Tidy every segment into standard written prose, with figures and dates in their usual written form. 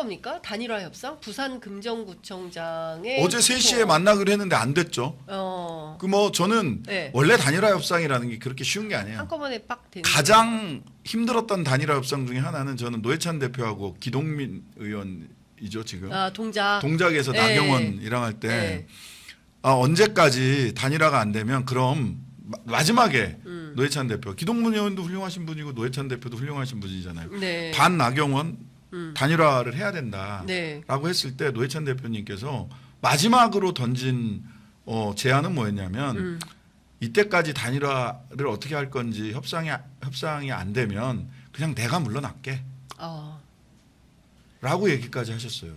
겁니까? 단일화 협상? 부산 금정구청장의 어제 3시에 만나기로 했는데 안 됐죠. 그 뭐 저는 네. 원래 단일화 협상이라는 게 그렇게 쉬운 게 아니에요. 한꺼번에 빡 되는. 가장 힘들었던 단일화 협상 중에 하나는 저는 노회찬 대표하고 기동민 의원이죠 지금. 동작에서 네. 나경원이랑 할 때 네. 언제까지 단일화가 안 되면 그럼 마지막에 노회찬 대표, 기동민 의원도 훌륭하신 분이고 노회찬 대표도 훌륭하신 분이잖아요. 네. 반 나경원 단일화를 해야 된다라고 네. 했을 때 노회찬 대표님께서 마지막으로 던진 제안은 뭐였냐면 이때까지 단일화를 어떻게 할 건지 협상이 안 되면 그냥 내가 물러날게 라고 얘기까지 하셨어요.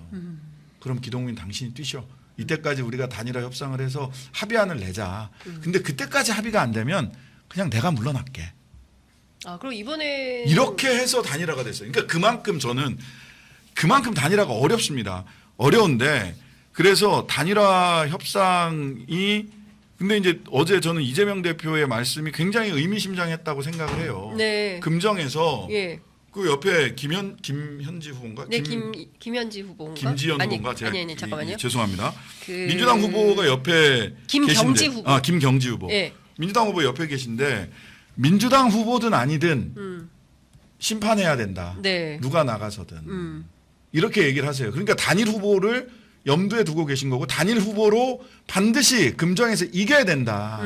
그럼 기동민 당신이 뛰셔. 이때까지 우리가 단일화 협상을 해서 합의안을 내자. 근데 그때까지 합의가 안 되면 그냥 내가 물러날게. 그럼 이번에 이렇게 해서 단일화가 됐어요. 그러니까 그만큼 단일화가 어렵습니다. 어려운데 그래서 단일화 협상이 근데 이제 어제 저는 이재명 대표의 말씀이 굉장히 의미심장했다고 생각을 해요. 네. 금정에서 예. 그 옆에 김현지 후보인가? 네, 김현지 후보인가? 김지연 후보인가? 아니, 잠깐만요. 죄송합니다. 민주당 후보가 옆에 김경지 계신데, 후보. 김경지 후보. 예. 민주당 후보 옆에 계신데 민주당 후보든 아니든 심판해야 된다. 네. 누가 나가서든. 이렇게 얘기를 하세요. 그러니까 단일 후보를 염두에 두고 계신 거고 단일 후보로 반드시 금정에서 이겨야 된다.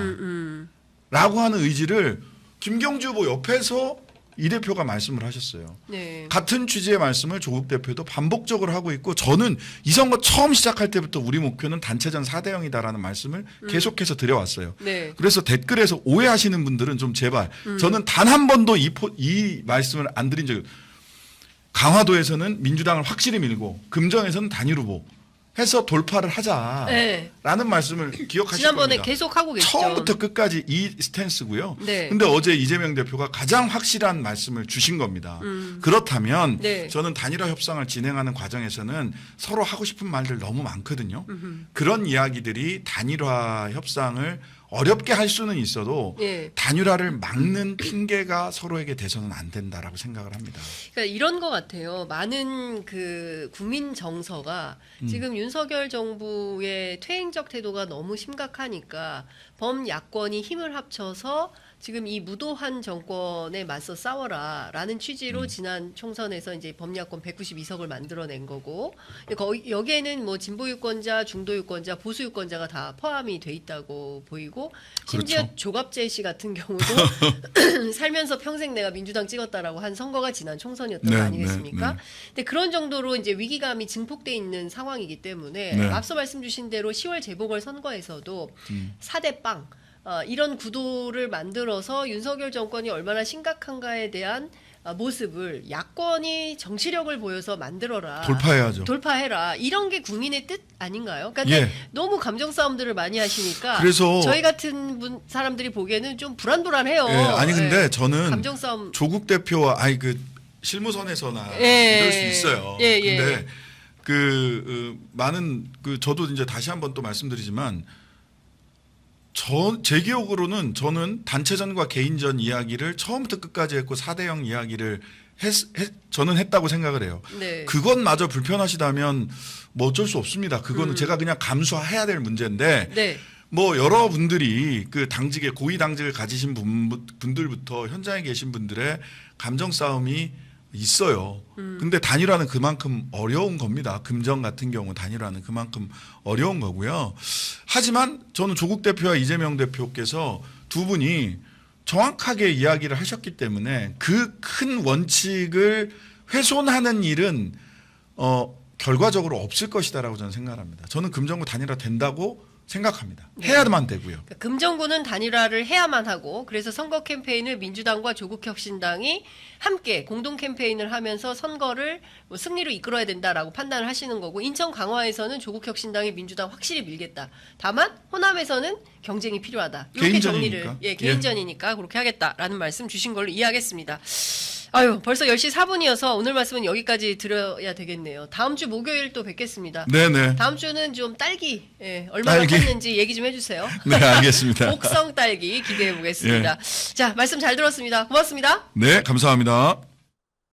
라고 하는 의지를 김경지 후보 옆에서 이 대표가 말씀을 하셨어요. 네. 같은 취지의 말씀을 조국 대표도 반복적으로 하고 있고 저는 이 선거 처음 시작할 때부터 우리 목표는 단체전 4대 0이다라는 말씀을 계속해서 드려왔어요. 네. 그래서 댓글에서 오해하시는 분들은 좀 제발 저는 단 한 번도 이 말씀을 안 드린 적이 강화도에서는 민주당을 확실히 밀고 금정에서는 단일 후보 해서 돌파를 하자라는 네. 말씀을 기억하실 지난번에 겁니다. 계속 하고 계시죠. 처음부터 끝까지 이 스탠스고요. 네. 근데 어제 이재명 대표가 가장 확실한 말씀을 주신 겁니다. 그렇다면 네. 저는 단일화 협상을 진행하는 과정에서는 서로 하고 싶은 말들 너무 많거든요. 그런 이야기들이 단일화 협상을 어렵게 할 수는 있어도 예. 단일화를 막는 핑계가 서로에게 돼서는 안 된다라고 생각을 합니다. 그러니까 이런 것 같아요. 많은 그 국민 정서가 지금 윤석열 정부의 퇴행적 태도가 너무 심각하니까 범야권이 힘을 합쳐서 지금 이 무도한 정권에 맞서 싸워라라는 취지로 지난 총선에서 이제 범야권 192석을 만들어낸 거고 여기에는 뭐 진보 유권자, 중도 유권자, 보수 유권자가 다 포함이 돼 있다고 보이고 심지어 그렇죠. 조갑재 씨 같은 경우도 살면서 평생 내가 민주당 찍었다라고 한 선거가 지난 총선이었던 거 아니겠습니까? 네. 근데 그런 정도로 이제 위기감이 증폭돼 있는 상황이기 때문에 네. 앞서 말씀 주신 대로 10월 재보궐 선거에서도 4대 빵 이런 구도를 만들어서 윤석열 정권이 얼마나 심각한가에 대한 모습을 야권이 정치력을 보여서 만들어라. 돌파해야죠. 돌파해라. 이런 게 국민의 뜻 아닌가요? 그러니까 예. 너무 감정 싸움들을 많이 하시니까 그래서 저희 같은 사람들이 보기에는 좀 불안불안해요. 예, 아니 근데 예. 저는 감정 싸움 조국 대표와 그 실무선에서나 예. 이럴 수 있어요. 예. 근데 많은 저도 이제 다시 한번 또 말씀드리지만 제 기억으로는 저는 단체전과 개인전 이야기를 처음부터 끝까지 했고 4대 0 이야기를 저는 했다고 생각을 해요. 네. 그것마저 불편하시다면 뭐 어쩔 수 없습니다. 그거는 제가 그냥 감수해야 될 문제인데 네. 뭐 여러분들이 그 당직에 고위 당직을 가지신 분들부터 현장에 계신 분들의 감정 싸움이 있어요. 근데 단일화는 그만큼 어려운 겁니다. 금정 같은 경우 단일화는 그만큼 어려운 거고요. 하지만 저는 조국 대표와 이재명 대표께서 두 분이 정확하게 이야기를 하셨기 때문에 그 큰 원칙을 훼손하는 일은 결과적으로 없을 것이다라고 저는 생각합니다. 저는 금정구 단일화 된다고 생각합니다. 해야만 되고요. 그러니까 금정구는 단일화를 해야만 하고 그래서 선거 캠페인을 민주당과 조국혁신당이 함께 공동 캠페인을 하면서 선거를 승리로 이끌어야 된다라고 판단을 하시는 거고 인천 강화에서는 조국혁신당이 민주당 확실히 밀겠다. 다만 호남에서는 경쟁이 필요하다. 이렇게 개인전이니까. 정리를 개인전이니까 그렇게 하겠다라는 말씀 주신 걸로 이해하겠습니다. 아유, 벌써 10시 4분이어서 오늘 말씀은 여기까지 드려야 되겠네요. 다음 주 목요일 또 뵙겠습니다. 네네. 다음 주는 좀 딸기, 얼마나 컸는지 얘기 좀 해주세요. 네, 알겠습니다. 곡성 딸기 기대해 보겠습니다. 자, 말씀 잘 들었습니다. 고맙습니다. 네, 감사합니다.